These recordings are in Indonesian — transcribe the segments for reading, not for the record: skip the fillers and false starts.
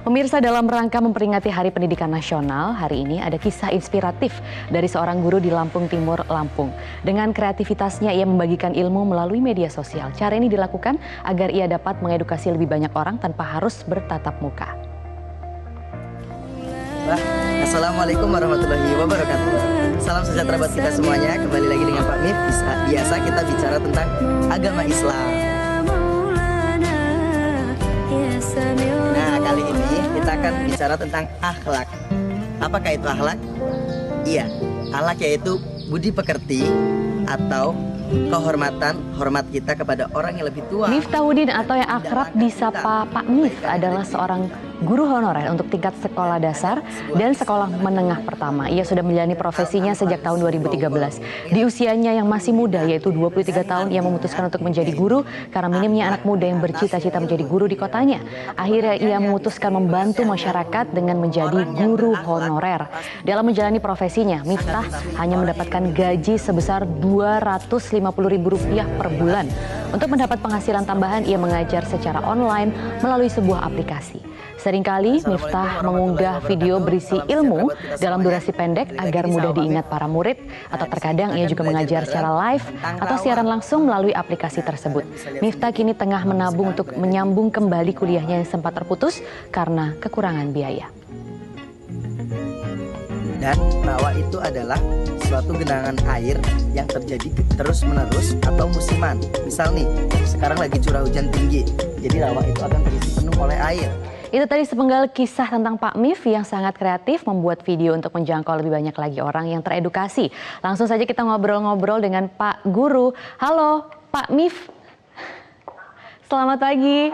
Pemirsa, dalam rangka memperingati Hari Pendidikan Nasional, hari ini ada kisah inspiratif dari seorang guru di Lampung Timur, Lampung. Dengan kreativitasnya, ia membagikan ilmu melalui media sosial. Cara ini dilakukan agar ia dapat mengedukasi lebih banyak orang tanpa harus bertatap muka. Assalamualaikum warahmatullahi wabarakatuh. Salam sejahtera buat kita semuanya. Kembali lagi dengan Pak Mif. Biasa kita bicara tentang agama Islam. Nah, kali ini kita akan bicara tentang akhlak. Apakah itu akhlak? Iya, akhlak yaitu budi pekerti atau hormat kita kepada orang yang lebih tua. Miftahudin atau yang akrab disapa Pak Mif adalah seorang guru honorer untuk tingkat sekolah dasar dan sekolah menengah pertama. Ia sudah menjalani profesinya sejak tahun 2013. Di usianya yang masih muda, yaitu 23 tahun, ia memutuskan untuk menjadi guru karena minimnya anak muda yang bercita-cita menjadi guru di kotanya. Akhirnya ia memutuskan membantu masyarakat dengan menjadi guru honorer. Dalam menjalani profesinya, Miftah hanya mendapatkan gaji sebesar Rp250.000 per bulan. Untuk mendapat penghasilan tambahan, ia mengajar secara online melalui sebuah aplikasi. Seringkali Miftah mengunggah video berisi ilmu dalam durasi pendek agar mudah diingat para murid, atau terkadang ia juga mengajar secara live atau siaran langsung melalui aplikasi tersebut. Miftah kini tengah menabung untuk menyambung kembali kuliahnya yang sempat terputus karena kekurangan biaya. Dan rawa itu adalah suatu genangan air yang terjadi terus-menerus atau musiman. Misal nih, sekarang lagi curah hujan tinggi, jadi rawa itu akan terisi penuh oleh air. Itu tadi sepenggal kisah tentang Pak Mif yang sangat kreatif membuat video untuk menjangkau lebih banyak lagi orang yang teredukasi. Langsung saja kita ngobrol-ngobrol dengan Pak Guru. Halo Pak Mif, selamat pagi.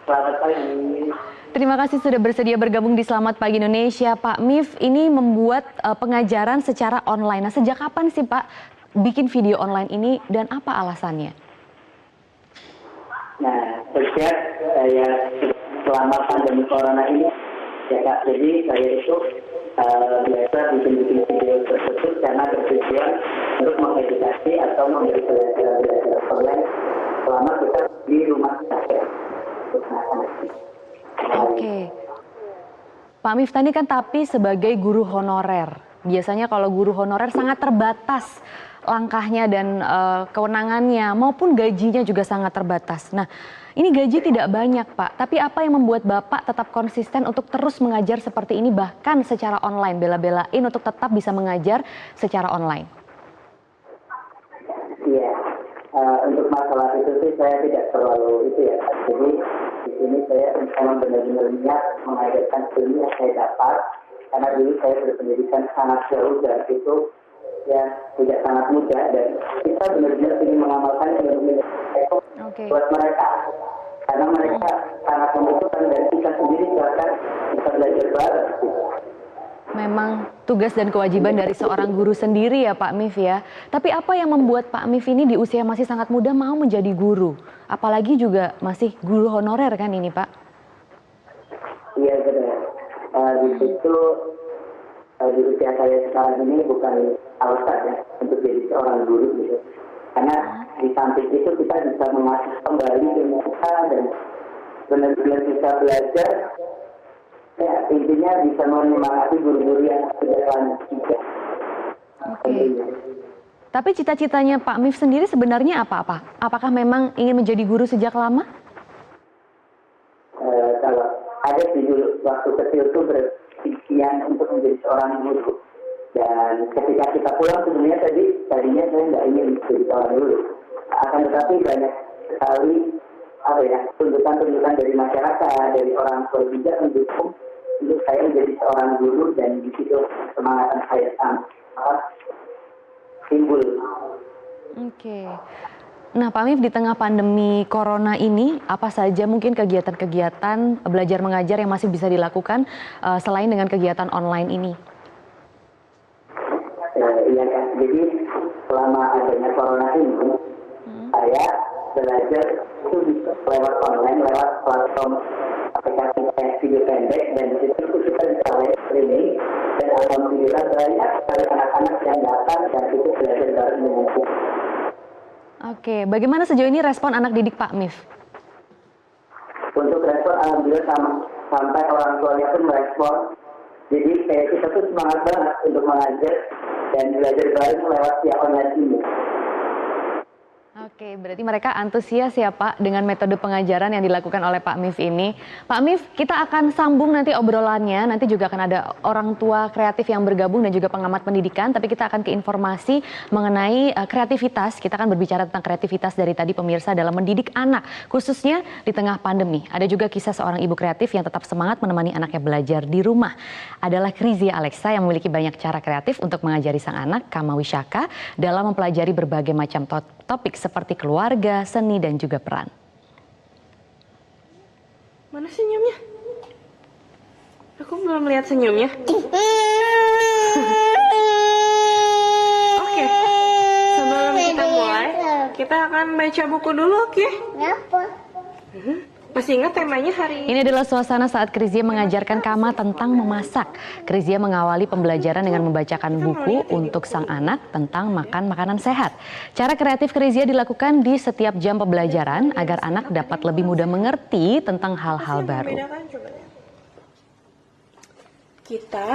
Selamat pagi. Terima kasih sudah bersedia bergabung di Selamat Pagi Indonesia. Pak Mif ini membuat pengajaran secara online. Nah, sejak kapan sih Pak bikin video online ini dan apa alasannya? Nah, sejak saya selama pandemi corona ini, ya Kak, jadi saya itu biasa bikin video tersebut karena bertujuan untuk mengedukasi atau memberi pelajaran online selama kita di rumah saja. Oke. Pak Miftah ini kan tapi sebagai guru honorer. Biasanya kalau guru honorer sangat terbatas langkahnya dan kewenangannya maupun gajinya juga sangat terbatas. Nah, ini gaji tidak banyak Pak, tapi apa yang membuat Bapak tetap konsisten untuk terus mengajar seperti ini bahkan secara online, bela-belain untuk tetap bisa mengajar secara online? Iya, untuk masalah itu sih saya tidak terlalu itu ya. Jadi di sini saya memang benar-benar niat mengajarkan ilmu yang saya dapat, karena dulu saya berpendidikan sangat jauh dan itu ya tidak sangat mudah, dan kita benar-benar ingin mengamalkan ilmu itu buat mereka, karena mereka sangat membutuhkan dan kita sendiri bahkan bisa belajar bareng. Memang tugas dan kewajiban dari seorang guru sendiri ya Pak Mif ya. Tapi apa yang membuat Pak Mif ini di usia masih sangat muda mau menjadi guru? Apalagi juga masih guru honorer kan ini Pak? Iya benar. Di situ di usia saya sekarang ini bukan alasan ya untuk jadi seorang guru gitu. Karena di samping itu kita bisa mengasah kembali ilmu kita dan benar-benar bisa belajar. Ya, intinya bisa menyemangati guru-guru yang sudah lanjut juga. Oke. Tapi cita-citanya Pak Mif sendiri sebenarnya apa? Apakah memang ingin menjadi guru sejak lama? Kalau ada di dulu waktu kecil itu berpikiran untuk menjadi seorang guru. Dan ketika kita pulang sebenarnya tadinya saya nggak ingin menjadi seorang guru. Akan tetapi banyak sekali tuntutan-tuntutan dari masyarakat, dari orang tua juga mendukung untuk saya menjadi seorang guru, dan di situ semangatan saya timbul. Oke. Nah Pak Mif, di tengah pandemi corona ini apa saja mungkin kegiatan-kegiatan belajar mengajar yang masih bisa dilakukan selain dengan kegiatan online ini? Iya kan, jadi selama adanya corona ini saya belajar itu bisa lewat online, lewat platform aplikasi video pendek, dan di situ kita bisa live streaming, dan alhamdulillah banyak sekali anak-anak yang datang dan itu belajar bareng dengan kita. Oke, bagaimana sejauh ini respon anak didik Pak Mif? Untuk respon alhamdulillah sampai orang tuanya pun merespon. Jadi kayak kita tuh semangat banget untuk mengajar dan belajar bareng lewat via online ini. Oke, berarti mereka antusias ya Pak dengan metode pengajaran yang dilakukan oleh Pak Mif ini. Pak Mif, kita akan sambung nanti obrolannya, nanti juga akan ada orang tua kreatif yang bergabung dan juga pengamat pendidikan, tapi kita akan ke informasi mengenai kreativitas. Kita akan berbicara tentang kreativitas dari tadi pemirsa dalam mendidik anak, khususnya di tengah pandemi. Ada juga kisah seorang ibu kreatif yang tetap semangat menemani anaknya belajar di rumah. Adalah Krizia Alexa yang memiliki banyak cara kreatif untuk mengajari sang anak, Kama Wishaka, dalam mempelajari berbagai macam topik seperti keluarga, seni, dan juga peran. Mana senyumnya? Aku belum lihat senyumnya. Oke, sebelum kita mulai, kita akan baca buku dulu, oke? Kenapa? Masih ingat temanya hari ini? Ini adalah suasana saat Krizia mengajarkan Kama tentang memasak. Krizia mengawali pembelajaran dengan membacakan buku untuk sang anak tentang makan makanan sehat. Cara kreatif Krizia dilakukan di setiap jam pembelajaran agar anak dapat lebih mudah mengerti tentang hal-hal baru. Membedakan, coba ya. Kita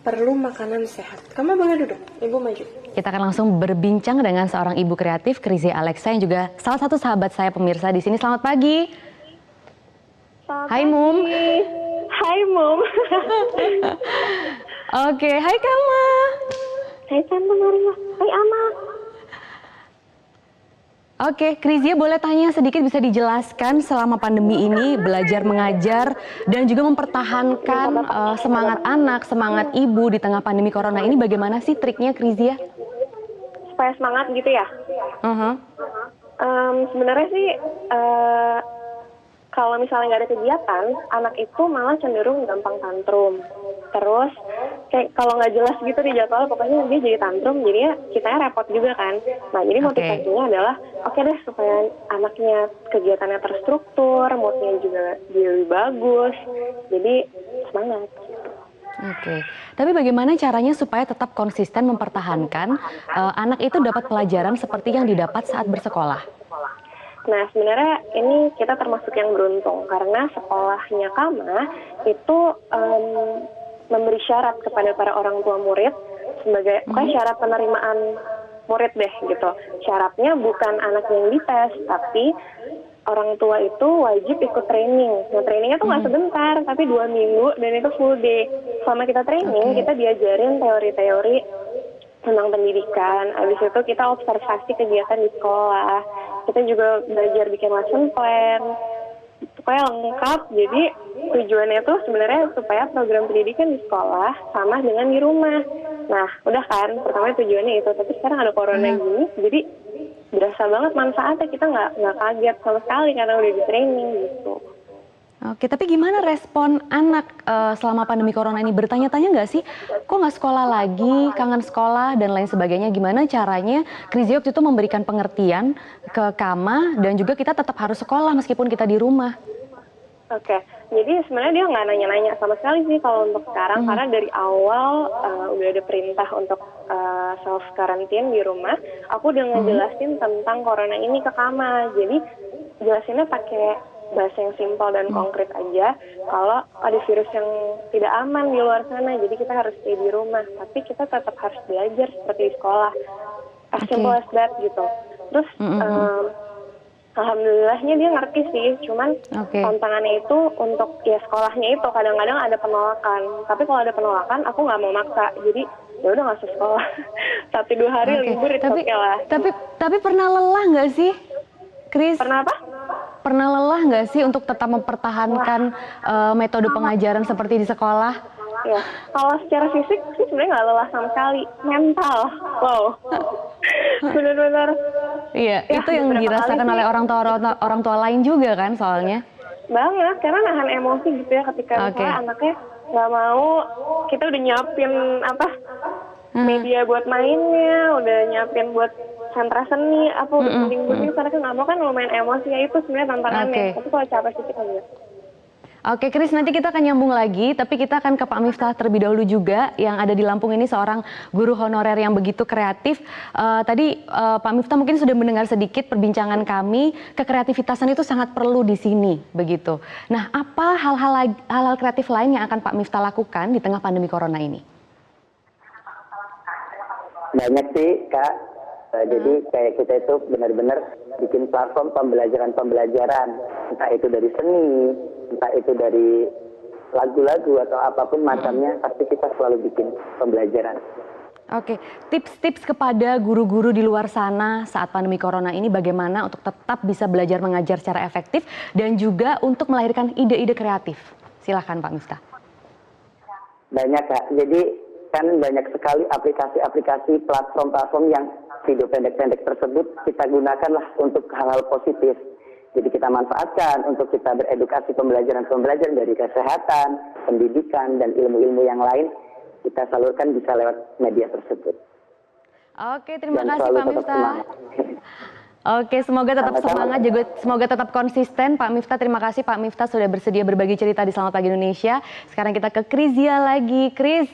perlu makanan sehat. Kamu boleh duduk, Ibu maju. Kita akan langsung berbincang dengan seorang ibu kreatif, Krizia Alexa, yang juga salah satu sahabat saya pemirsa di sini. Selamat pagi. Hai Mum. Hai Mum. Oke, hai Kama. Hai Tante Maria. Hai Ama. Oke, Krizia boleh tanya sedikit, bisa dijelaskan selama pandemi ini belajar mengajar dan juga mempertahankan semangat anak, semangat ibu di tengah pandemi corona ini, bagaimana sih triknya Krizia? Supaya semangat gitu ya? Sebenarnya sih kalau misalnya nggak ada kegiatan, anak itu malah cenderung gampang tantrum. Terus kayak kalau nggak jelas gitu di jadwal, pokoknya dia jadi tantrum, jadinya kitanya repot juga kan. Nah jadi motivasinya adalah oke deh supaya anaknya kegiatannya terstruktur, moodnya juga dia lebih bagus, jadi semangat. Oke, tapi bagaimana caranya supaya tetap konsisten mempertahankan anak itu dapat pelajaran seperti yang didapat saat bersekolah? Nah sebenarnya ini kita termasuk yang beruntung karena sekolahnya Kama itu memberi syarat kepada para orang tua murid sebagai syarat penerimaan murid deh gitu. Syaratnya bukan anak yang dites, tapi orang tua itu wajib ikut training. Nah trainingnya tuh nggak sebentar, tapi 2 minggu dan itu full day. Selama kita training, kita diajarin teori-teori tentang pendidikan. Habis itu kita observasi kegiatan di sekolah. Kita juga belajar bikin lesson plan. Supaya lengkap, jadi tujuannya tuh sebenarnya supaya program pendidikan di sekolah sama dengan di rumah. Nah, udah kan, pertama tujuannya itu, tapi sekarang ada corona gini, jadi berasa banget manfaatnya, kita nggak kaget sama sekali karena udah di training gitu. Oke, tapi gimana respon anak selama pandemi corona ini? Bertanya-tanya nggak sih, kok nggak sekolah lagi, kangen sekolah, dan lain sebagainya. Gimana caranya Krizia waktu itu memberikan pengertian ke Kama, dan juga kita tetap harus sekolah meskipun kita di rumah? Oke, jadi sebenarnya dia nggak nanya-nanya sama sekali sih kalau untuk sekarang, karena dari awal udah ada perintah untuk self quarantine di rumah. Aku udah ngejelasin tentang corona ini ke Kama, jadi jelasinnya pakai bahasa yang simpel dan konkret aja. Kalau ada virus yang tidak aman di luar sana, jadi kita harus stay di rumah, tapi kita tetap harus belajar seperti di sekolah. As simple as that gitu. Terus alhamdulillahnya dia ngerti sih, cuman tantangannya itu untuk ya sekolahnya itu kadang-kadang ada penolakan. Tapi kalau ada penolakan, aku nggak mau maksa. Jadi ya udah nggak usah sekolah. 1-2 hari libur itu oke lah. Tapi pernah lelah nggak sih, Kris? Pernah apa? Pernah lelah nggak sih untuk tetap mempertahankan metode pengajaran seperti di sekolah? Ya, kalau secara fisik sih sebenarnya nggak lelah sama sekali. Mental, wow, benar-benar. Iya, itu yang dirasakan oleh orang tua lain juga kan soalnya. Banget, karena nahan emosi gitu ya ketika misalnya anaknya nggak mau, kita udah nyiapin media buat mainnya, udah nyiapin buat sentra seni, apa udah penting-penting, karena nggak mau kan lumayan emosi, ya itu sebenarnya tantangannya. Tapi kalau capek fisik enggak. Oke, Kris, nanti kita akan nyambung lagi, tapi kita akan ke Pak Miftah terlebih dahulu juga, yang ada di Lampung ini seorang guru honorer yang begitu kreatif. Tadi Pak Miftah mungkin sudah mendengar sedikit perbincangan kami, kekreativitasan itu sangat perlu di sini, begitu. Nah, apa hal-hal kreatif lain yang akan Pak Miftah lakukan di tengah pandemi corona ini? Banyak sih, Kak. Jadi kayak kita itu benar-benar bikin platform pembelajaran, entah itu dari seni, entah itu dari lagu-lagu atau apapun macamnya, pasti kita selalu bikin pembelajaran. Oke, tips-tips kepada guru-guru di luar sana saat pandemi corona ini bagaimana untuk tetap bisa belajar mengajar secara efektif dan juga untuk melahirkan ide-ide kreatif. Silakan Pak Miftah. Banyak, Kak. Jadi kan banyak sekali aplikasi-aplikasi platform-platform yang video pendek-pendek tersebut kita gunakanlah untuk hal-hal positif. Jadi kita manfaatkan untuk kita beredukasi pembelajaran dari kesehatan, pendidikan, dan ilmu-ilmu yang lain. Kita salurkan bisa lewat media tersebut. Oke, terima Dan kasih Pak Miftah. Oke, semoga tetap semangat, juga semoga tetap konsisten. Pak Miftah, terima kasih Pak Miftah sudah bersedia berbagi cerita di Selamat Pagi Indonesia. Sekarang kita ke Krizia lagi. Kris,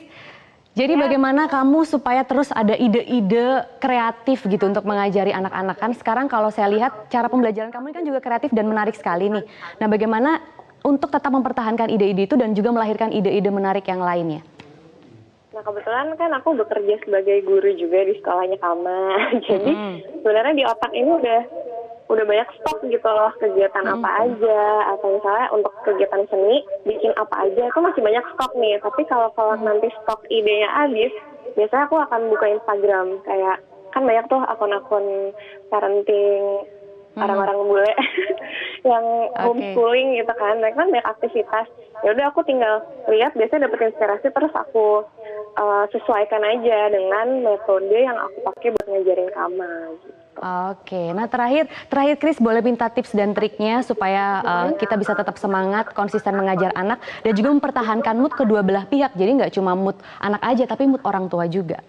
jadi bagaimana kamu supaya terus ada ide-ide kreatif gitu untuk mengajari anak-anak? Kan sekarang kalau saya lihat cara pembelajaran kamu ini kan juga kreatif dan menarik sekali nih. Nah, bagaimana untuk tetap mempertahankan ide-ide itu dan juga melahirkan ide-ide menarik yang lainnya? Nah, kebetulan kan aku bekerja sebagai guru juga di sekolahnya Kama. Jadi sebenarnya di otak ini udah banyak stok gitu loh, kegiatan apa aja, atau misalnya untuk kegiatan seni bikin apa aja itu masih banyak stok nih. Tapi kalau nanti stok idenya habis, biasanya aku akan buka Instagram, kayak kan banyak tuh akun-akun parenting orang-orang bule yang homeschooling gitu kan. Mereka kan banyak aktivitas, ya udah aku tinggal lihat, biasanya dapet inspirasi, terus aku sesuaikan aja dengan metode yang aku pakai buat ngajarin Kama gitu. Oke, nah terakhir Kris, boleh minta tips dan triknya supaya kita bisa tetap semangat, konsisten mengajar anak dan juga mempertahankan mood kedua belah pihak. Jadi nggak cuma mood anak aja, tapi mood orang tua juga.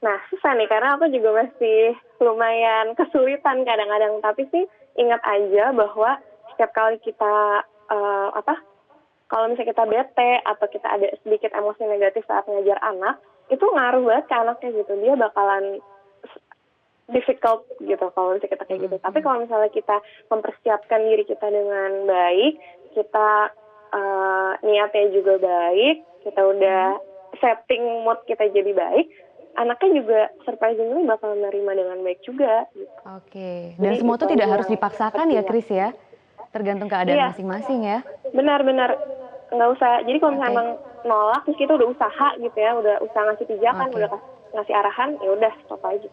Nah, susah nih karena aku juga masih lumayan kesulitan kadang-kadang. Tapi sih ingat aja bahwa setiap kali kita kalau misalnya kita bete atau kita ada sedikit emosi negatif saat ngajar anak, itu ngaruh banget ke anaknya gitu. Dia bakalan difficult gitu kalau misalnya kita kayak gitu. Tapi kalau misalnya kita mempersiapkan diri kita dengan baik, kita niatnya juga baik, kita udah setting mood kita jadi baik, anaknya juga surprisingly bakal menerima dengan baik juga. Gitu. Oke, dan semua itu tidak harus dipaksakan ya Kris ya? Tergantung keadaan masing-masing ya? Benar-benar, nggak usah. Jadi kalau misalnya emang nolak, terus kita udah usaha gitu ya, udah usaha ngasih pijakan, udah ngasih arahan, ya udah stop aja.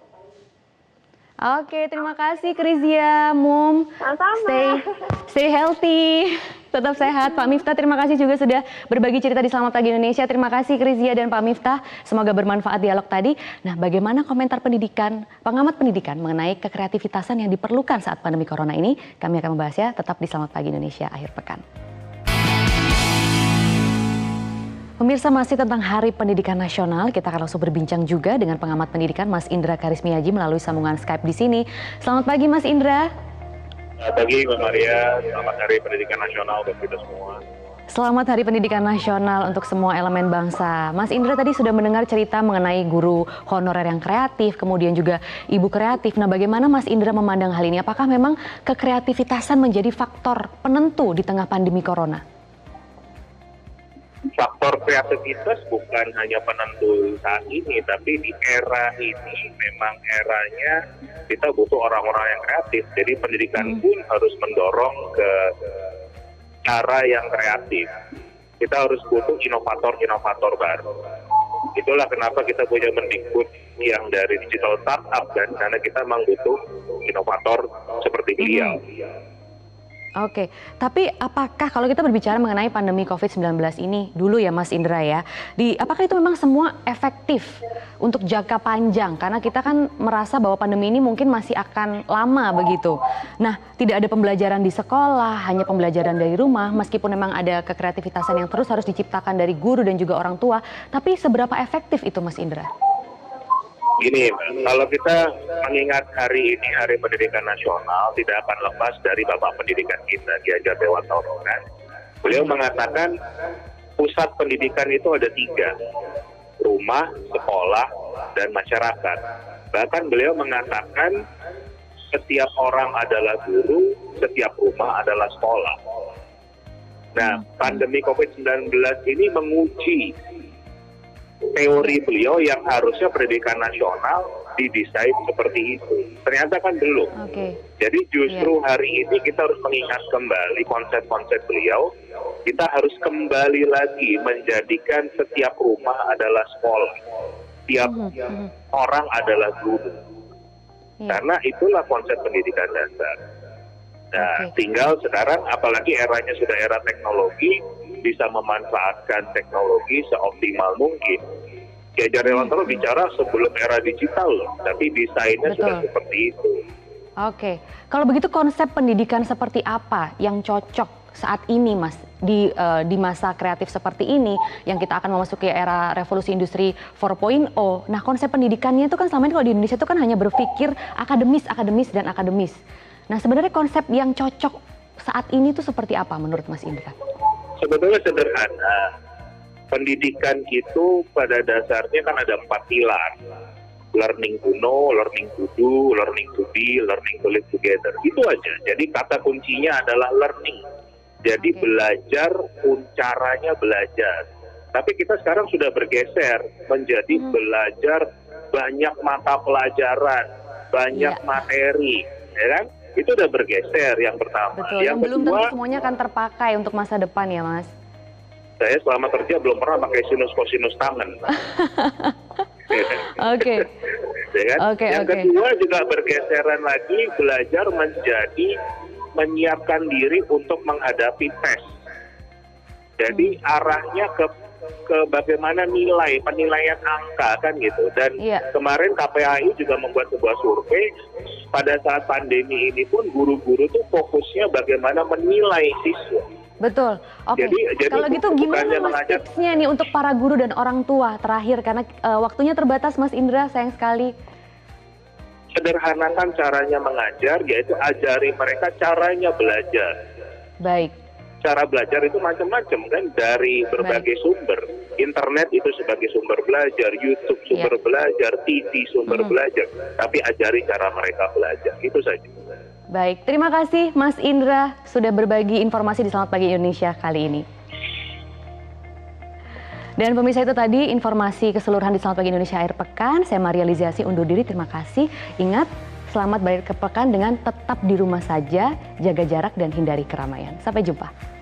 Oke, terima kasih Krizia, Mum. Sama-sama. Stay healthy, tetap sehat. Pak Miftah, terima kasih juga sudah berbagi cerita di Selamat Pagi Indonesia. Terima kasih Krizia dan Pak Miftah. Semoga bermanfaat dialog tadi. Nah, bagaimana komentar pengamat pendidikan mengenai kekreativitasan yang diperlukan saat pandemi corona ini? Kami akan membahasnya tetap di Selamat Pagi Indonesia akhir pekan. Pemirsa, masih tentang Hari Pendidikan Nasional, kita akan langsung berbincang juga dengan pengamat pendidikan Mas Indra Karismiaji melalui sambungan Skype di sini. Selamat pagi Mas Indra. Selamat pagi Mbak Maria, selamat Hari Pendidikan Nasional untuk kita semua. Selamat Hari Pendidikan Nasional untuk semua elemen bangsa. Mas Indra tadi sudah mendengar cerita mengenai guru honorer yang kreatif, kemudian juga ibu kreatif. Nah, bagaimana Mas Indra memandang hal ini? Apakah memang kekreativitasan menjadi faktor penentu di tengah pandemi corona? Faktor kreativitas bukan hanya penentu saat ini, tapi di era ini memang eranya kita butuh orang-orang yang kreatif. Jadi pendidikan pun harus mendorong ke cara yang kreatif. Kita harus butuh inovator-inovator baru. Itulah kenapa kita punya Mendikbud yang dari digital startup, dan karena kita memang butuh inovator seperti beliau. Oke, tapi apakah kalau kita berbicara mengenai pandemi COVID-19 ini dulu ya Mas Indra ya, apakah itu memang semua efektif untuk jangka panjang? Karena kita kan merasa bahwa pandemi ini mungkin masih akan lama begitu. Nah, tidak ada pembelajaran di sekolah, hanya pembelajaran dari rumah, meskipun memang ada kekreativitasan yang terus harus diciptakan dari guru dan juga orang tua, tapi seberapa efektif itu Mas Indra? Gini, kalau kita mengingat hari ini Hari Pendidikan Nasional, tidak akan lepas dari Bapak Pendidikan kita, Ki Hajar Dewantara kan. Beliau mengatakan pusat pendidikan itu ada 3, rumah, sekolah, dan masyarakat. Bahkan beliau mengatakan setiap orang adalah guru, setiap rumah adalah sekolah. Nah, pandemi COVID-19 ini menguji teori beliau yang harusnya pendidikan nasional didesain seperti itu. Ternyata kan belum. Jadi justru hari ini kita harus mengingat kembali konsep-konsep beliau. Kita harus kembali lagi menjadikan setiap rumah adalah sekolah. Setiap orang adalah guru. Karena itulah konsep pendidikan dasar. Nah, tinggal sekarang apalagi eranya sudah era teknologi, bisa memanfaatkan teknologi seoptimal mungkin. Kiai Jarnewanto bicara sebelum era digital loh, tapi desainnya sudah seperti itu. Oke, kalau begitu konsep pendidikan seperti apa yang cocok saat ini, Mas, di masa kreatif seperti ini yang kita akan memasuki era revolusi industri 4.0. Nah, konsep pendidikannya itu kan selama ini kalau di Indonesia itu kan hanya berpikir akademis, dan akademis. Nah, sebenarnya konsep yang cocok saat ini itu seperti apa menurut Mas Indra? Sebetulnya sederhana. Pendidikan itu pada dasarnya kan ada 4 pilar. Learning to know, learning to do, learning to be, learning to live together. Itu aja. Jadi kata kuncinya adalah learning. Jadi belajar, caranya belajar. Tapi kita sekarang sudah bergeser menjadi belajar banyak mata pelajaran, banyak materi, ya kan? Itu udah bergeser yang pertama. Betul, yang belum tentu semuanya akan terpakai untuk masa depan ya, Mas. Saya selama kerja belum pernah pakai sinus kosinus tangan. Oke. Ya kan? Yang kedua juga bergeseran lagi belajar menjadi menyiapkan diri untuk menghadapi tes. Jadi arahnya ke bagaimana penilaian angka kan gitu. Dan kemarin KPAI juga membuat sebuah survei pada saat pandemi ini pun guru-guru tuh fokusnya bagaimana menilai siswa. Betul. Oke. Jadi kalau gitu gimana Mas tipsnya nih untuk para guru dan orang tua terakhir karena waktunya terbatas, Mas Indra, sayang sekali. Sederhanakan caranya mengajar, yaitu ajari mereka caranya belajar. Baik. Cara belajar itu macam-macam kan, dari berbagai sumber. Internet itu sebagai sumber belajar, YouTube sumber belajar, TV sumber belajar. Tapi ajari cara mereka belajar, itu saja. Baik, terima kasih Mas Indra sudah berbagi informasi di Selamat Pagi Indonesia kali ini. Dan pemirsa, itu tadi informasi keseluruhan di Selamat Pagi Indonesia akhir pekan. Saya Maria Liziasi undur diri, terima kasih. Ingat, selamat balik ke pekan dengan tetap di rumah saja, jaga jarak dan hindari keramaian. Sampai jumpa.